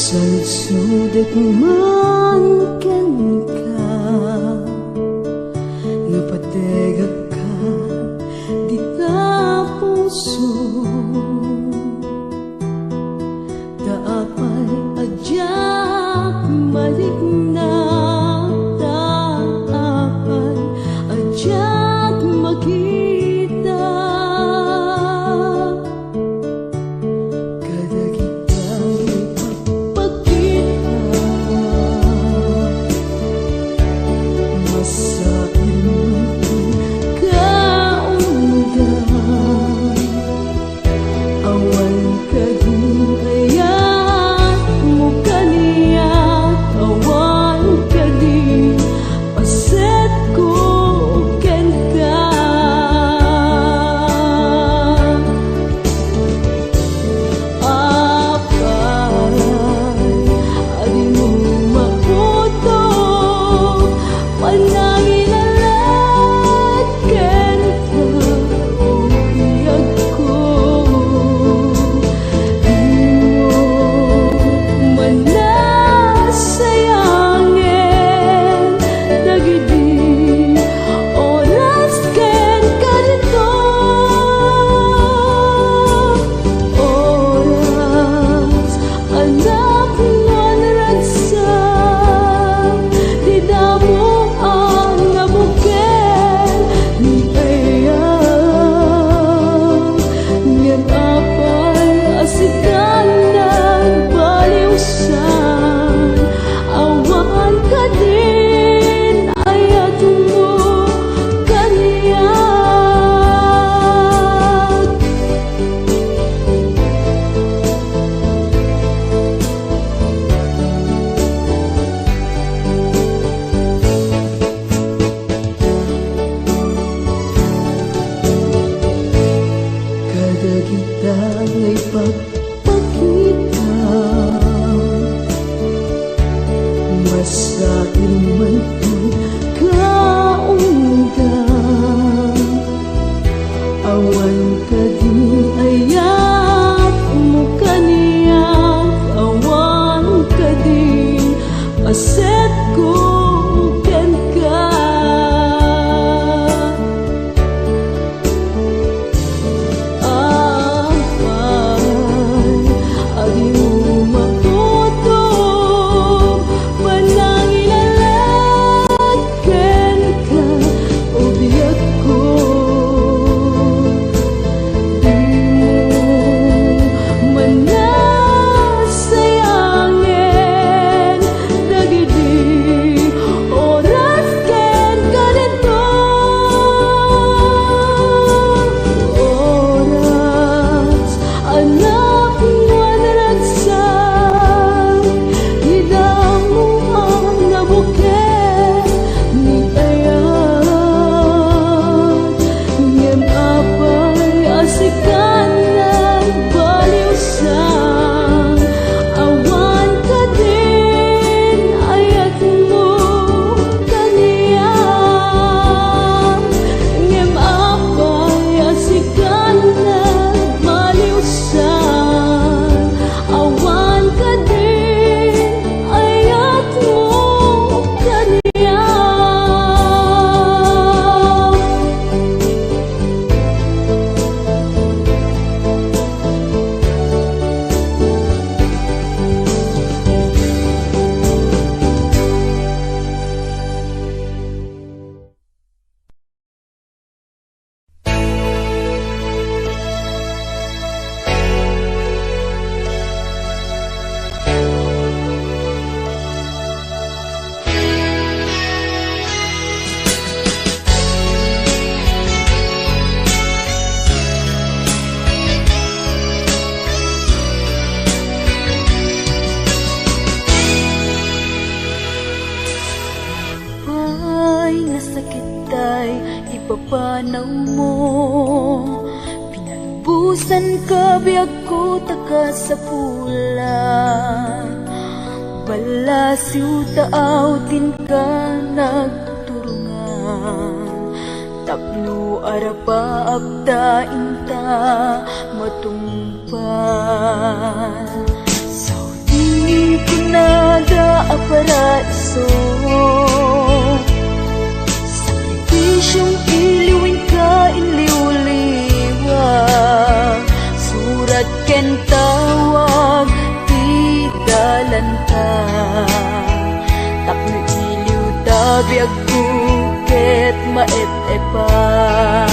Saludsudek man ken ka, napadegag ka di ta puso. Daapay adyak maligna, daapay adyak makita.
panaw mo. Pinalbusan ka biyag ko taka sa pula. Balasiw taaw din ka nagturungan. Tapno arapa abda inta matungpan. Saudi paraiso. Sakripisyong iliwin ka inliw-liwa, surat ken tawag tigalan ka. Tapno iliw tabiag ko ket maep-epan.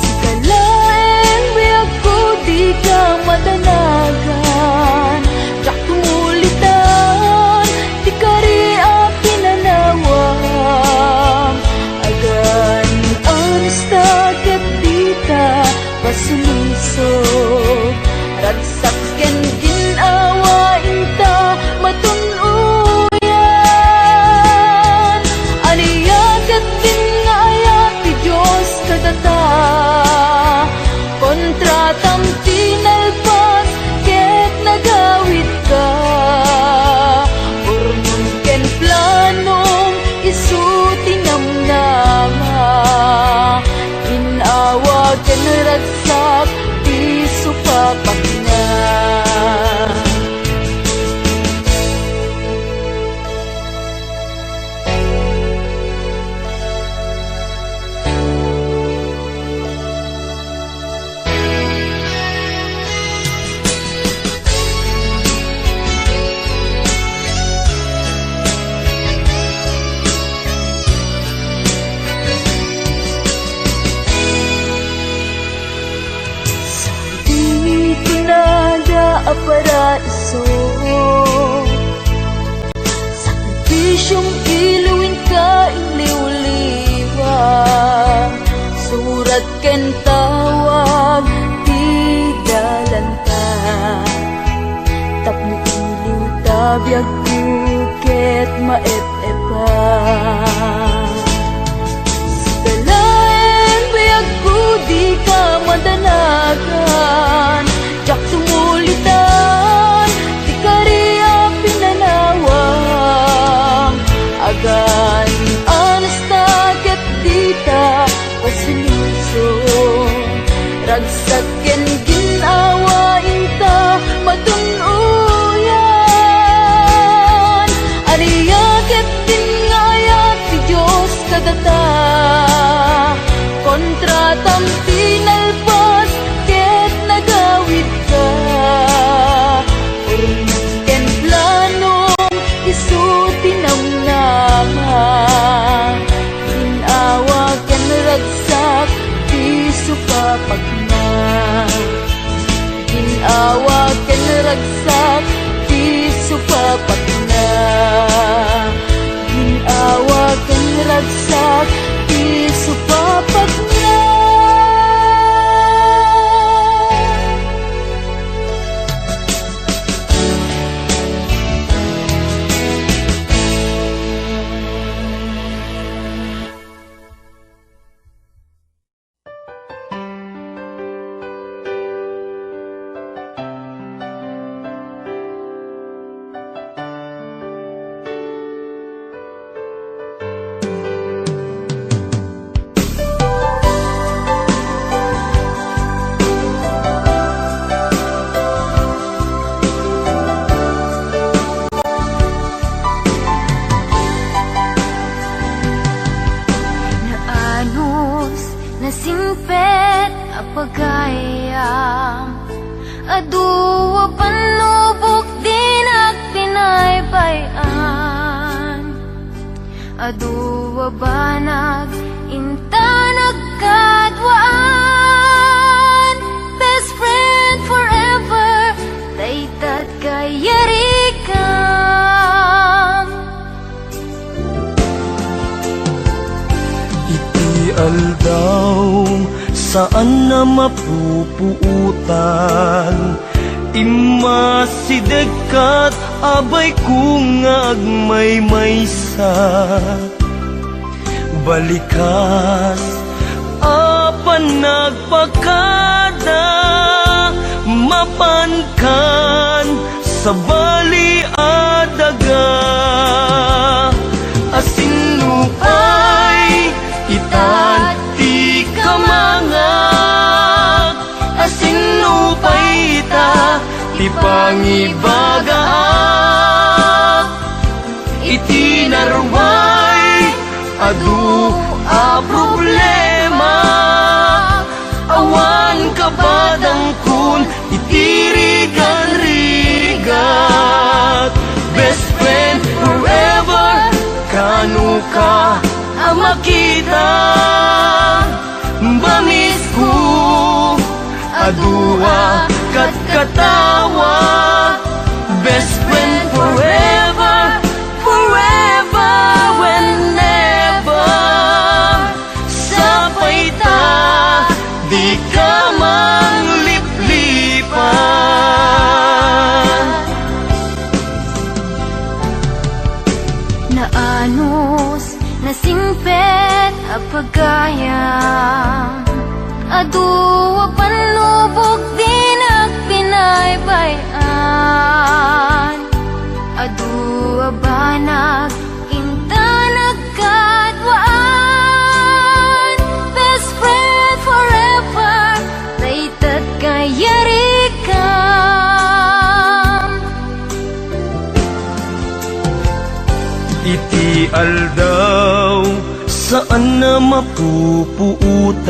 Sikalaeng biag ko di ka madanagan, jak tumulitan di kari akin nanawang. Agan ansta ket dita pasulisog, ragsak ken ginawain ta matunuyan. Aniyagat din nga ayat ti Diyos kadata, kontratam tinalpas ket nagawid ka. Urnon ken planong isu tinamnama, ginawa ken ragsak ti supapak na. Dito nada a paraiso, sakripisyong iluwin ka inliw-liwa, surat ken tawag tigalan ka. Tapno iliw tabiag ko ket maep-epan. Sikalaeng biag ko di ka madanagan, jak tumulitan di kari apin nanawang. Agan anasta ket dita pasilusong, ragsak ken ginawain ta matunuyan. Aniyaget din nga ayat ti Diyos kadata, kontratam tinalpas ket nagawid ka. Urnon ken planong isu tinamnama, ginawa ken ragsak ti supapak na. Ginawa ken ragsak ti supapak na. Ginawa ken ragsak ti supapak na.
Nasimpet apagayam, aduwa panubok din at pinaybayan. Aduwa banag inta nagkadwaan, best friend forever daytat kayarikam.
Iti aldaw saan na mapupuutan, imasideg kat abay kung agmaymaysa. Balikas apan nagpakada, mapankan sa bali adaga. Asinupay itat ti kamangak, asinupay ita ti pangibagaan. adu a problema. Awan kabadang kun itirigan rigat. Best friend forever, kanu ka ang makita. Bamis ko adua kat katawa. Best friend forever, forever whenever. Sabay ta, di ka mangliplipan.
Naanos, nasingpet a pagayam. Aduwa panlubog din ang pinaybayan. Aduwa banag inta nagkatwaan. Best friend forever, laytat kayarikam.
Iti aldaw saan na mapupuutan.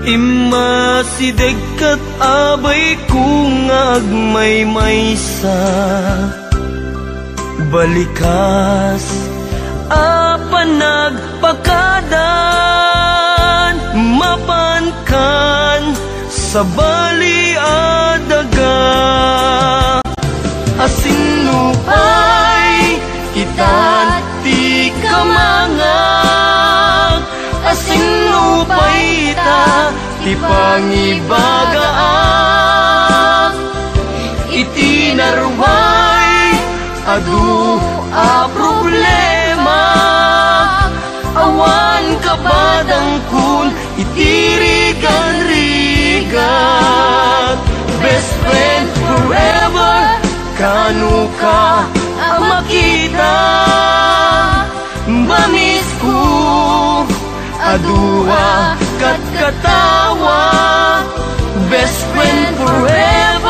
Imasideg kat abay kung agmay-maysa. Balikas apan nagpakadan. Mapankan sa bali adaga. Asinupay kita ti kamangag. Asinupay ta ti pangibagaan. Iti narway adu a problema. Awan kabadang kun itirigan rigat. Best friend forever, kanu ka ang makita. Bamis ko adua kat katawa. Best friend forever,